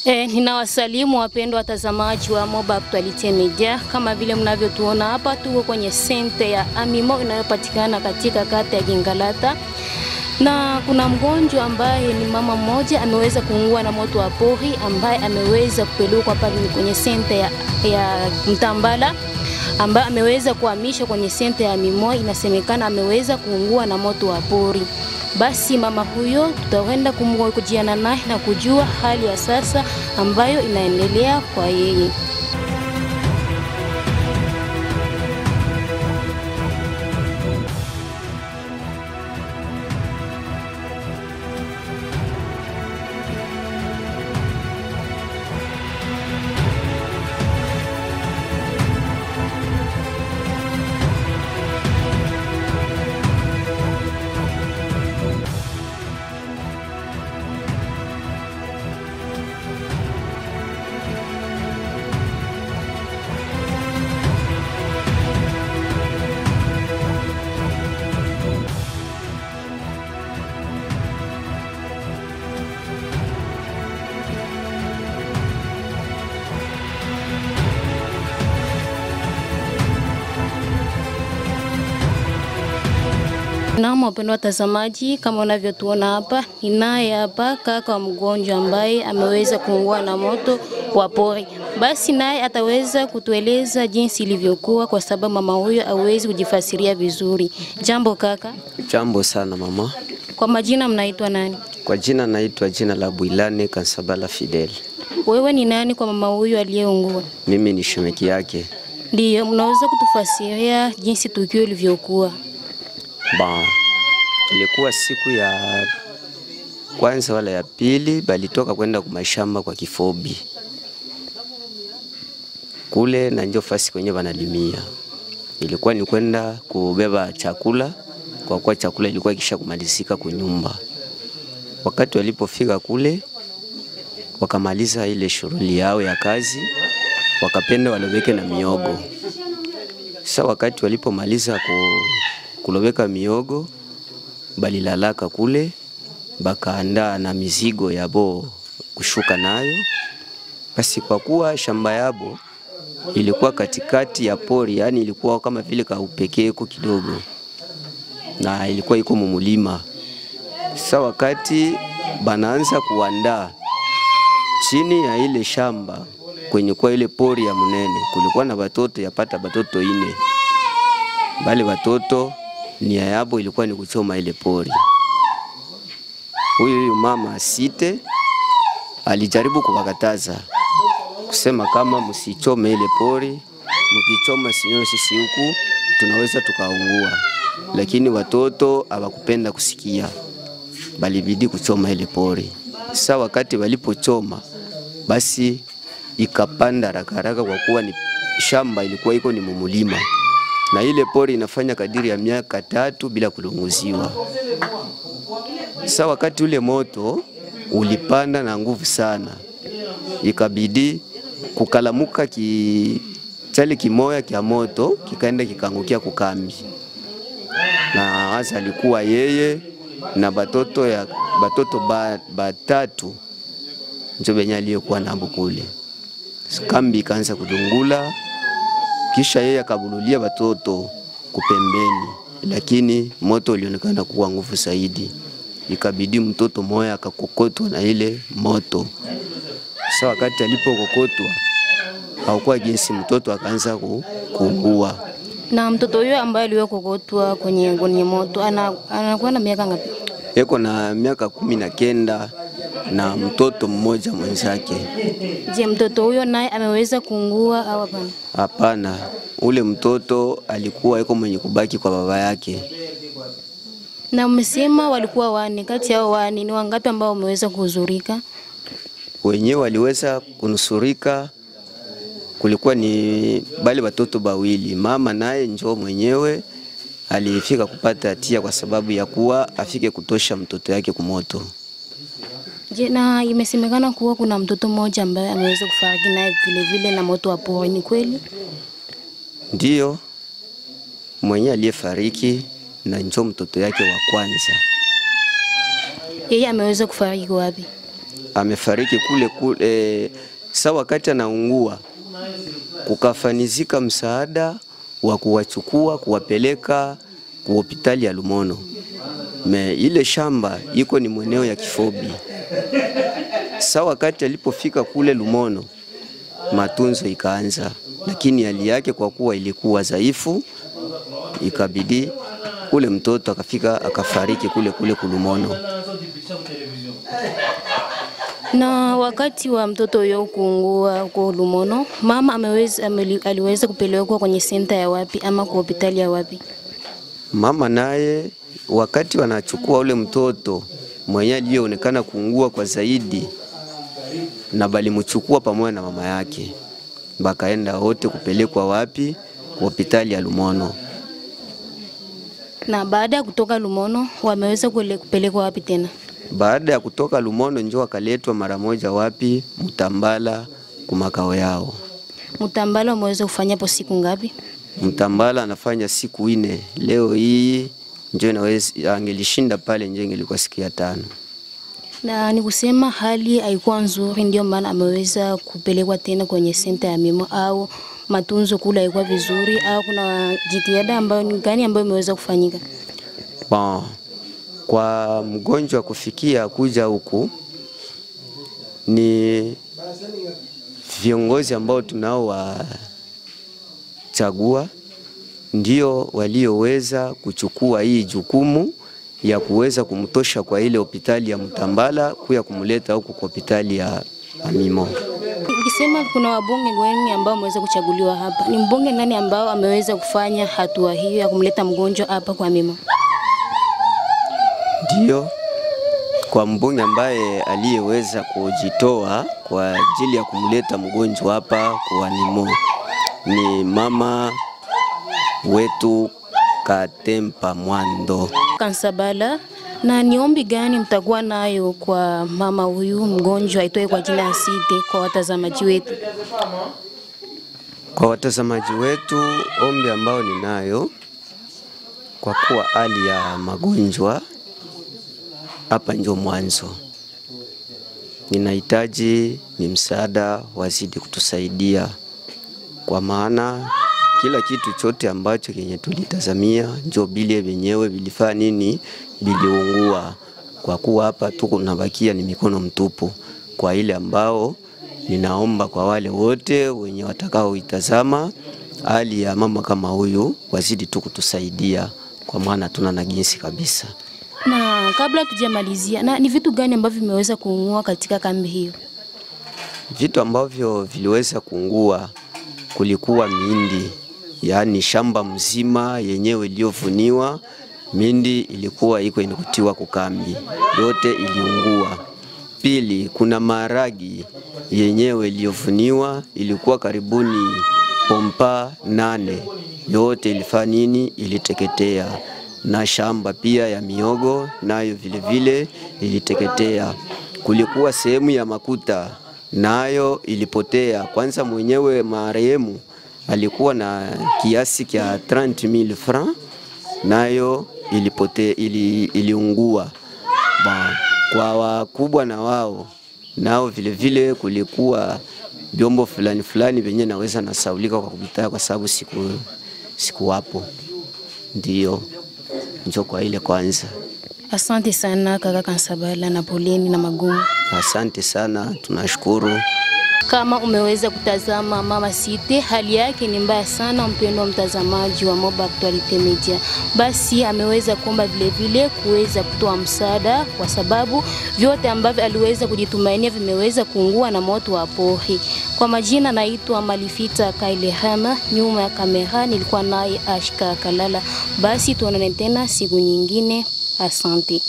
Ninawasalimu wapendwa watazamaji wa Moba Actualite Media. Kama vile mnavyotuona hapa, tuko kwenye sente ya Amimo inayopatikana katika kata ya Gingalata. Na kuna mgonjwa ambaye ni mama mmoja ameweza kuungua na moto wa pori, ambaye ameweza kupelekwa pale kwenye sente ya Mtambala, ambaye ameweza kuhamishwa kwenye sente ya Amimo. Inasemekana ameweza kuungua na moto wa pori. Basi mama huyo tutakwenda kujiana naye na kujua hali ya sasa ambayo inaendelea kwa yeye. Naam wapendwa watazamaji, kama unavyotuona hapa, ninaye hapa kaka wa mgonjwa ambaye ameweza kuungua na moto wa pori. Basi naye ataweza kutueleza jinsi ilivyokuwa, kwa sababu mama huyo hawezi kujifasiria vizuri. Jambo kaka. Jambo sana mama. Kwa majina mnaitwa nani? Kwa jina naitwa jina la Bwilane Kansabala Fidel. Wewe ni nani kwa mama huyo aliyeungua? Mimi ni shemeki yake. Ndiyo, mnaweza kutufasiria jinsi tukio lilivyokuwa? Ilikuwa siku ya kwanza wala ya pili, balitoka kwenda kumashamba kwa Kifobi kule, na ndio fasi kwenye wanalimia. Ilikuwa ni kwenda kubeba chakula, kwa kuwa chakula ilikuwa kisha kumalizika kunyumba. Wakati walipofika kule, wakamaliza ile shughuli yao ya kazi, wakapenda waloweke na miogo. Sasa wakati walipomaliza kuloweka miogo, balilalaka kule, bakaandaa na mizigo yabo kushuka nayo. Basi kwa kuwa shamba yabo ilikuwa katikati ya pori, yani ilikuwa kama vile kaupekeko kidogo, na ilikuwa iko mumulima. Sasa wakati banaanza kuandaa chini ya ile shamba, kwenye kwa ile pori ya munene, kulikuwa na batoto yapata batoto 4. Bale batoto nia yabo ilikuwa ni kuchoma ile pori. Huyu mama Asite alijaribu kuwakataza, kusema kama msichome ile pori, mkichoma sinyo sisi huku tunaweza tukaungua. Lakini watoto hawakupenda kusikia, balibidi kuchoma ile pori. Sasa wakati walipochoma, basi ikapanda haraka kwa kuwa ni shamba ilikuwa iko ni mumulima, na ile pori inafanya kadiri ya miaka 3 bila kulunguziwa. Sasa wakati ule moto ulipanda na nguvu sana, ikabidi kukalamuka chale kimoya kia moto kikaenda kikangukia kukambi. Na hasa alikuwa yeye na batoto batatu ndio benye aliyokuwa nabo kule. Kambi ikaanza kudungula, kisha yeye akabululia batoto kupembeni, lakini moto ulionekana kuwa nguvu zaidi. Ikabidi mtoto moya akakokotwa na ile moto. Sasa wakati alipokokotwa, hakuwa jinsi, mtoto akaanza kuungua. Na mtoto huyo ambaye aliyokokotwa kwenye moto anakuwa na miaka ngapi? Yuko na miaka 19 na mtoto mmoja mwenzake. Je, mtoto huyo naye ameweza kuungua au hapana? Hapana, ule mtoto alikuwa yuko mwenye kubaki kwa baba yake. Na mmesema walikuwa 4, kati yao 4 ni wangapi ambao wameweza kuhuzurika? Wenyewe waliweza kunusurika, kulikuwa ni bali watoto 2. Mama naye njoo mwenyewe alifika kupata hatia kwa sababu ya kuwa afike kutosha mtoto yake kumoto. Je, na imesemekana kuwa kuna mtoto mmoja ambaye ameweza kufariki naye vile na moto wa pori, ni kweli? Ndio, mwenye aliyefariki na njoo mtoto yake wa kwanza. Yeye ameweza kufariki wapi? amefariki kule. Sasa wakati anaungua kukafanizika msaada wa kuwachukua kuwapeleka ku hospitali ya Lumono. Ile shamba iko ni mweneo ya Kifobi. Sasa wakati alipofika kule Lumono matunzo ikaanza, lakini hali yake kwa kuwa ilikuwa dhaifu ikabidi kule mtoto akafika akafariki kule Lumono. Na wakati wa mtoto huyo kuungua kwa Lumono, mama aliweza kupelekwa kwenye senta ya wapi ama kwa hospitali ya wapi? Mama naye wakati wanachukua ule mtoto mwenye aliyeonekana kuungua kwa zaidi, na balimchukua pamoja na mama yake, bakaenda wote kupelekwa wapi? Kwa hospitali ya Lumono. Na baada ya kutoka Lumono wameweza kupelekwa wapi tena? Baada ya kutoka Lumono njoo akaletwa mara moja wapi? Mtambala kwa makao yao. Mtambala wameweza kufanya hapo siku ngapi? Mtambala anafanya siku 4. Leo hii njoo inaweza angelishinda pale, njoo ilikuwa siku ya 5. Na ni kusema hali haikuwa nzuri, ndio maana ameweza kupelekwa tena kwenye senta ya Mimo, au matunzo kula haikuwa vizuri, au kuna jitihada ambayo gani ambayo imeweza kufanyika? Bon, kwa mgonjwa kufikia kuja huku ni viongozi ambao tunao wachagua ndio walioweza kuchukua hii jukumu ya kuweza kumtosha kwa ile hospitali ya Mtambala kuya kumleta huku kwa hospitali ya Mimo. Ukisema kuna wabunge wengi ambao wameweza kuchaguliwa hapa, ni mbunge nani ambao ameweza kufanya hatua hiyo ya kumleta mgonjwa hapa kwa Mimo? Ndio, kwa mbunge ambaye aliyeweza kujitoa kwa ajili ya kumleta mgonjwa hapa kwa Mimo ni mama wetu Katempa Mwando Kansabala. Na ni ombi gani mtakuwa nayo kwa mama huyu mgonjwa aitoe kwa jina Asite kwa watazamaji wetu? Kwa watazamaji wetu, ombi ambao ninayo kwa kuwa hali ya magonjwa hapa ndio mwanzo. Ninahitaji ni msaada wazidi kutusaidia, kwa maana kila kitu chote ambacho kenye tulitazamia ndio bile wenyewe vilifanya nini, biliungua. Kwa kuwa hapa tuko nabakia ni mikono mtupu. Kwa ile ambao ninaomba kwa wale wote wenye watakao itazama hali ya mama kama huyu wazidi tu kutusaidia, kwa maana tuna na jinsi kabisa. Na kabla tujamalizia, na ni vitu gani ambavyo vimeweza kuungua katika kambi hiyo? Vitu ambavyo viliweza kuungua kulikuwa mindi, yaani shamba mzima yenyewe iliyovuniwa, mindi ilikuwa iko inakutiwa kukambi, yote iliungua. Pili, kuna maharagi yenyewe iliyovuniwa, ilikuwa karibuni pompa 8, yote ilifanya nini, iliteketea. Na shamba pia ya miogo nayo vile vile iliteketea. Kulikuwa sehemu ya makuta nayo ilipotea. Kwanza mwenyewe marehemu alikuwa na kiasi kia 30,000 francs, nayo ilipotea, iliungua. Kwa wakubwa na wao nao vile vile kulikuwa vyombo fulani venye naweza nasaulika kwa kubitaya kwa sababu siku wapo. Ndio njoo kwa ile kwanza. Asante sana kaka Kansabala, na poleni na magumu. Asante sana, tunashukuru. Kama umeweza kutazama mama Asite, hali yake ni mbaya sana, mpendwa mtazamaji wa Moba Actualite Media. Basi ameweza kuomba vile vile kuweza kutoa msaada, kwa sababu vyote ambavyo aliweza kujitumainia vimeweza kuungua na moto wa pori. Kwa majina naitwa Malifita Kailehama, nyuma ya kamera nilikuwa naye Ashka Kalala. Basi tuonane tena siku nyingine. Asante.